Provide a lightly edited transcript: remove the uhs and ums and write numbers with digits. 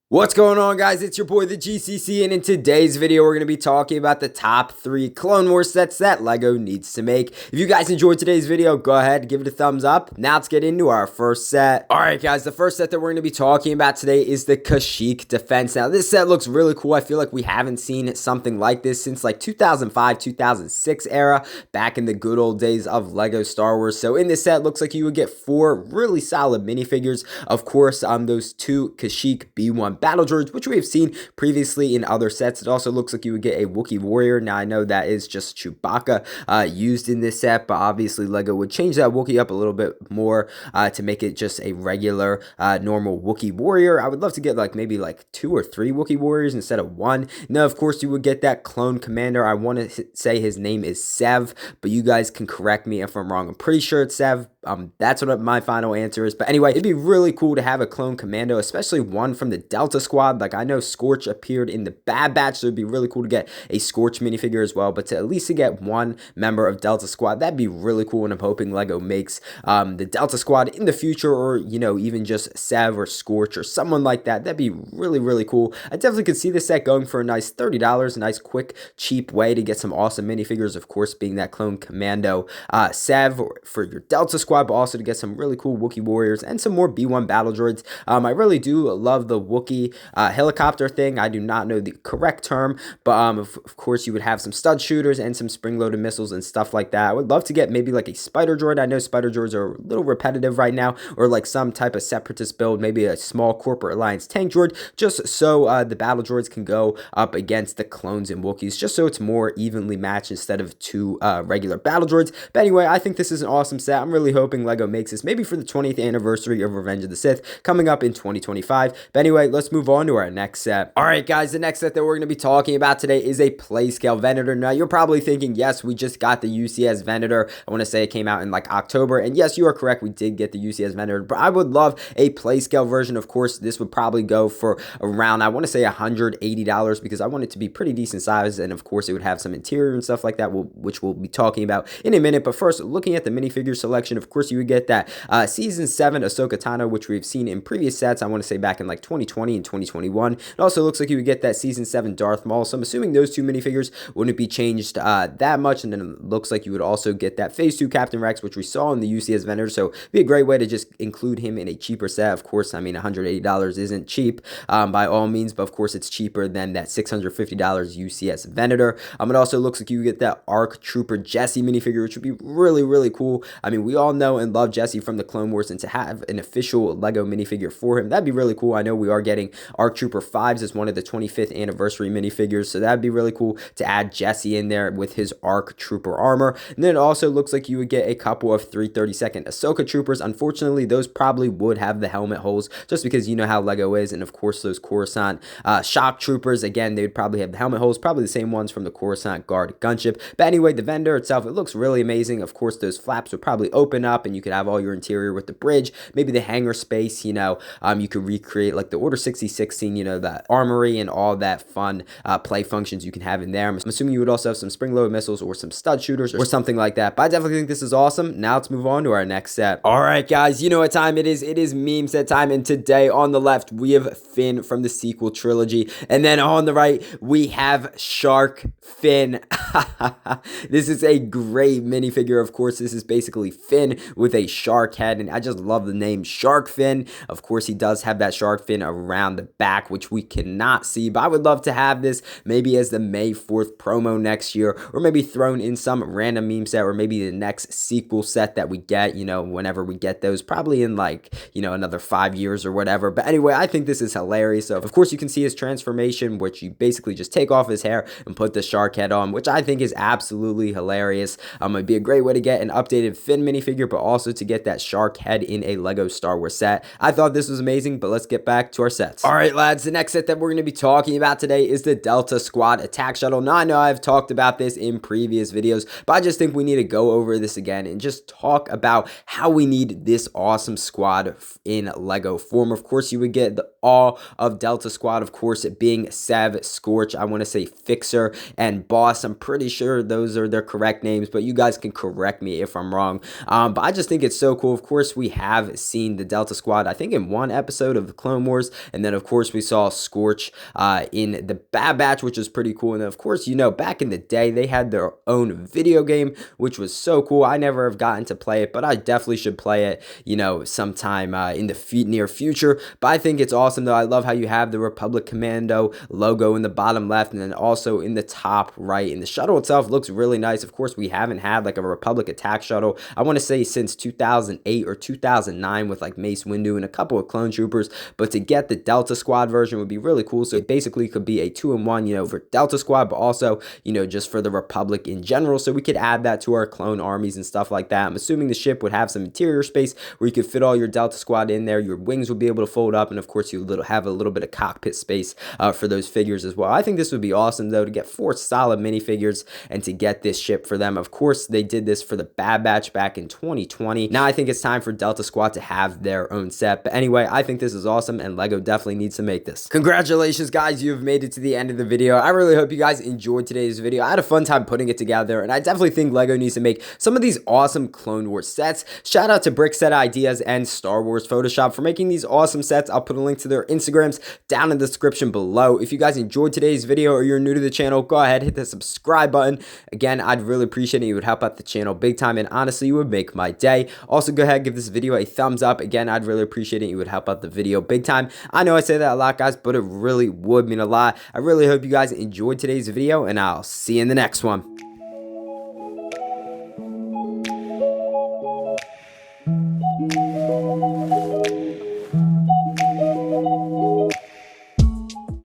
What's going on, guys? It's your boy the GCC, and in today's video we're going to be talking about the top 3 Clone Wars sets that LEGO needs to make. If you guys enjoyed today's video, go ahead, give it a thumbs up. Now let's get into our first set. Alright guys, the first set that we're going to be talking about today is the Kashyyyk defense. Now this set looks really cool. I feel like we haven't seen something like this since like 2005, 2006 era, back in the good old days of LEGO Star Wars. So in this set, looks like you would get 4 really solid minifigures. Of course, those 2 Kashyyyk B1 battle droids, which we have seen previously in other sets. It also looks like you would get a Wookiee warrior. Now I know that is just Chewbacca used in this set, but obviously LEGO would change that Wookiee up a little bit more to make it just a regular normal Wookiee warrior. I would love to get maybe 2 or 3 Wookiee warriors instead of 1. Now of course you would get that clone commander. I want to say his name is Sev, but you guys can correct me if I'm wrong. I'm pretty sure it's Sev. That's what my final answer is. But anyway, it'd be really cool to have a clone commando, especially one from the Delta Squad. Like I know Scorch appeared in the Bad Batch, so it'd be really cool to get a Scorch minifigure as well. But to at least get one member of Delta Squad, that'd be really cool. And I'm hoping LEGO makes the Delta Squad in the future, or even just Sev or Scorch or someone like that. That'd be really, really cool. I definitely could see this set going for a nice $30, a nice quick, cheap way to get some awesome minifigures. Of course, being that clone commando Sev for your Delta Squad, but also to get some really cool Wookiee warriors and some more B1 battle droids. I really do love the Wookiee helicopter thing. I do not know the correct term, but of course you would have some stud shooters and some spring-loaded missiles and stuff like that. I would love to get maybe a spider droid. I know spider droids are a little repetitive right now, or some type of separatist build, maybe a small corporate alliance tank droid, just so the battle droids can go up against the clones and Wookiees, just so it's more evenly matched instead of 2 regular battle droids. But anyway, I think this is an awesome set. I'm really hoping LEGO makes this maybe for the 20th anniversary of Revenge of the Sith coming up in 2025. But anyway, let's move on to our next set. Alright guys, the next set that we're going to be talking about today is a Playscale Venator. Now you're probably thinking, yes, we just got the UCS Venator. I want to say it came out in October, and yes, you are correct, we did get the UCS Venator, but I would love a Playscale version. Of course, this would probably go for around, I want to say $180, because I want it to be pretty decent size, and of course it would have some interior and stuff like that, which we'll be talking about in a minute. But first, looking at the minifigure selection, of course you would get that Season 7 Ahsoka Tano, which we've seen in previous sets, I want to say back in 2020 and 2021. It also looks like you would get that Season 7 Darth Maul, so I'm assuming those 2 minifigures wouldn't be changed that much. And then it looks like you would also get that Phase 2 Captain Rex, which we saw in the UCS Venator, so it'd be a great way to just include him in a cheaper set. Of course, I mean, $180 isn't cheap by all means, but of course it's cheaper than that $650 UCS Venator. It also looks like you get that ARC Trooper Jesse minifigure, which would be really, really cool. I mean, we all know and love Jesse from the Clone Wars, and to have an official LEGO minifigure for him, that'd be really cool. I know we are getting ARC Trooper 5s as one of the 25th anniversary minifigures, so that'd be really cool to add Jesse in there with his ARC Trooper armor. And then it also looks like you would get a couple of 332nd Ahsoka Troopers. Unfortunately, those probably would have the helmet holes, just because you know how LEGO is. And of course, those Coruscant Shock Troopers, again, they would probably have the helmet holes, probably the same ones from the Coruscant Guard gunship. But anyway, the vendor itself, it looks really amazing. Of course, those flaps would probably open up, and you could have all your interior with the bridge, maybe the hangar space, you could recreate the Order 66 scene, that armory and all that fun play functions you can have in there. I'm assuming you would also have some spring-loaded missiles or some stud shooters or something like that. But I definitely think this is awesome. Now let's move on to our next set. Alright guys, you know what time it is. It is meme set time, and today on the left we have Finn from the sequel trilogy, and then on the right we have Shark Finn. This is a great minifigure. Of course, this is basically Finn with a shark head, and I just love the name Shark Finn. Of course, he does have that shark fin around the back, which we cannot see, but I would love to have this maybe as the May 4th promo next year, or maybe thrown in some random meme set, or maybe the next sequel set that we get, whenever we get those, probably in another 5 years or whatever. But anyway, I think this is hilarious. So of course you can see his transformation, which you basically just take off his hair and put the shark head on, which I think is absolutely hilarious. It'd be a great way to get an updated Finn minifigure, but also to get that shark head in a LEGO Star Wars set. I thought this was amazing, but let's get back to our sets. Alright lads, the next set that we're going to be talking about today is the Delta Squad Attack Shuttle. Now I know I've talked about this in previous videos, but I just think we need to go over this again and just talk about how we need this awesome squad in LEGO form. Of course, you would get the all of Delta Squad, of course, it being Sev, Scorch, I want to say Fixer, and Boss. I'm pretty sure those are their correct names, but you guys can correct me if I'm wrong. But But I just think it's so cool. Of course, we have seen the Delta Squad, I think, in one episode of the Clone Wars, and then of course we saw Scorch in the Bad Batch, which is pretty cool. And then, of course, you know, back in the day, they had their own video game, which was so cool. I never have gotten to play it, but I definitely should play it, you know, sometime in the near future. But I think it's awesome, though. I love how you have the Republic Commando logo in the bottom left, and then also in the top right. And the shuttle itself looks really nice. Of course, we haven't had like a Republic attack shuttle, I want to say, since 2008 or 2009 with like Mace Windu and a couple of clone troopers. But to get the Delta Squad version would be really cool. So it basically could be a 2-in-1, you know, for Delta Squad, but also, you know, just for the Republic in general. So we could add that to our clone armies and stuff like that. I'm assuming the ship would have some interior space where you could fit all your Delta Squad in there. Your wings would be able to fold up, and of course you have a little bit of cockpit space for those figures as well. I think this would be awesome, though, to get 4 solid minifigures and to get this ship for them. Of course, they did this for the Bad Batch back in 2020. Now I think it's time for Delta Squad to have their own set. But anyway, I think this is awesome, and LEGO definitely needs to make this. Congratulations, guys, you have made it to the end of the video. I really hope you guys enjoyed today's video. I had a fun time putting it together, and I definitely think LEGO needs to make some of these awesome Clone Wars sets. Shout out to Brick Set Ideas and Star Wars Photoshop for making these awesome sets. I'll put a link to their Instagrams down in the description below. If you guys enjoyed today's video or you're new to the channel, go ahead, hit the subscribe button. Again, I'd really appreciate it. You would help out the channel big time, and honestly, you would make my day. Also, go ahead, give this video a thumbs up. Again, I'd really appreciate it. You would help out the video big time. I know I say that a lot, guys, but it really would mean a lot. I really hope you guys enjoyed today's video, and I'll see you in the next one.